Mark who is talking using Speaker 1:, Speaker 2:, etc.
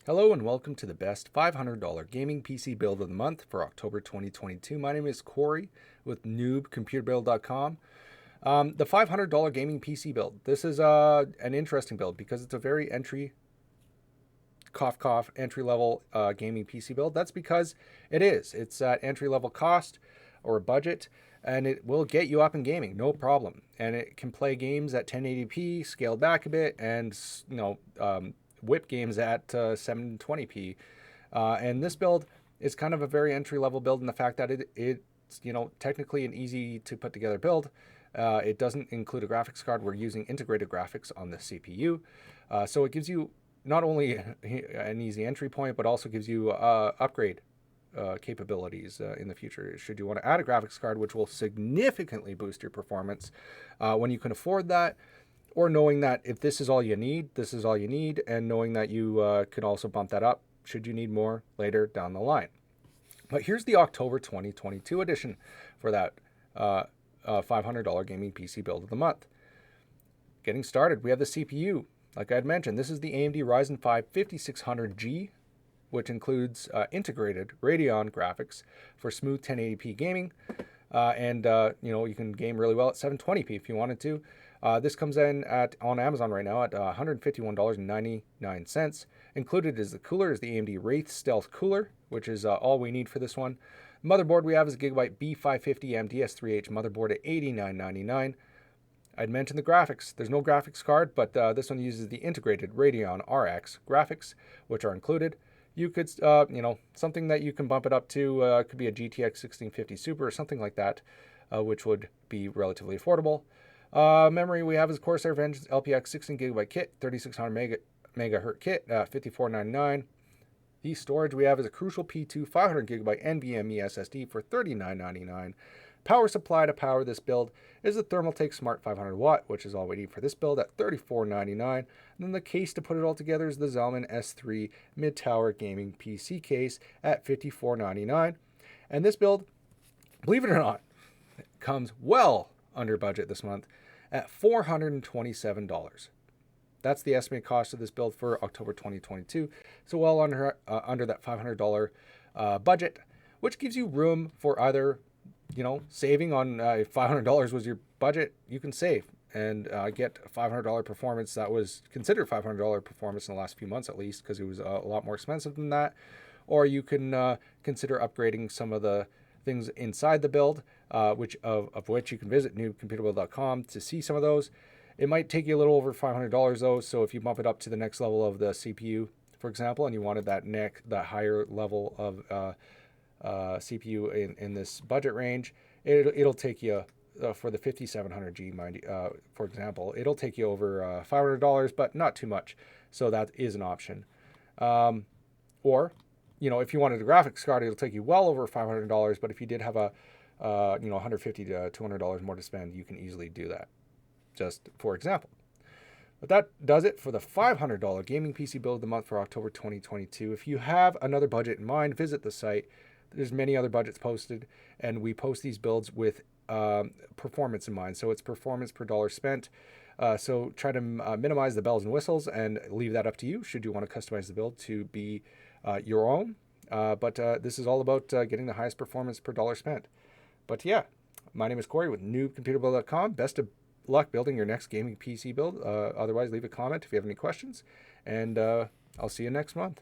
Speaker 1: Hello and welcome to the best $500 gaming PC build of the month for October 2022. My name is Corey with NewbComputerBuild.com. The $500 gaming PC build. This is an interesting build because it's a very entry-level gaming PC build. That's because it is. It's at entry-level cost or budget, and it will get you up in gaming, no problem. And it can play games at 1080p, scaled back a bit, and whip games at 720p. And this build is kind of a very entry-level build in the fact that it's technically an easy to put together build. It doesn't include a graphics card. We're using integrated graphics on the CPU. So it gives you not only an easy entry point, but also gives you upgrade capabilities in the future. Should you want to add a graphics card, which will significantly boost your performance when you can afford that, or knowing that if this is all you need, this is all you need, and knowing that you can also bump that up should you need more later down the line. But here's the October 2022 edition for that $500 gaming PC build of the month. Getting started, we have the CPU. Like I had mentioned, this is the AMD Ryzen 5 5600G, which includes integrated Radeon graphics for smooth 1080p gaming. You can game really well at 720p if you wanted to. This comes in on Amazon right now at $151.99. Included is the cooler, is the AMD Wraith Stealth cooler, which is all we need for this one. Motherboard we have is a Gigabyte B550M DS3H motherboard at $89.99. I'd mentioned the graphics. There's no graphics card, but this one uses the integrated Radeon RX graphics, which are included. You could, something that you can bump it up to could be a GTX 1650 Super or something like that, which would be relatively affordable. Memory we have is Corsair Vengeance LPX 16GB kit, 3600 megahertz kit at $54.99. The storage we have is a Crucial P2 500GB NVMe SSD for $39.99. Power supply to power this build is the Thermaltake Smart 500 watt, which is all we need for this build at $34.99. And then the case to put it all together is the Zalman S3 Mid-Tower Gaming PC case at $54.99. And this build, believe it or not, comes well under budget this month at $427. That's the estimated cost of this build for October 2022. So well under that $500 budget, which gives you room for either saving on if $500 was your budget, you can save and get a $500 performance that was considered $500 performance in the last few months at least, because it was a lot more expensive than that. Or you can consider upgrading some of the things inside the build, which you can visit newbcomputerbuild.com to see some of those. It might take you a little over $500 though, so if you bump it up to the next level of the CPU, for example, and you wanted that higher level of CPU in this budget range, it'll take you for the 5700G, for example, it'll take you over $500, but not too much. So that is an option. Or if you wanted a graphics card, it'll take you well over $500. But if you did have a $150 to $200 more to spend, you can easily do that. Just for example. But that does it for the $500 gaming PC build of the month for October 2022. If you have another budget in mind, visit the site. There's many other budgets posted, and we post these builds with performance in mind. So it's performance per dollar spent. So try to minimize the bells and whistles and leave that up to you should you want to customize the build to be your own. But this is all about getting the highest performance per dollar spent. But yeah, my name is Corey with NewbComputerBuild.com. Best of luck building your next gaming PC build. Otherwise, leave a comment if you have any questions. And I'll see you next month.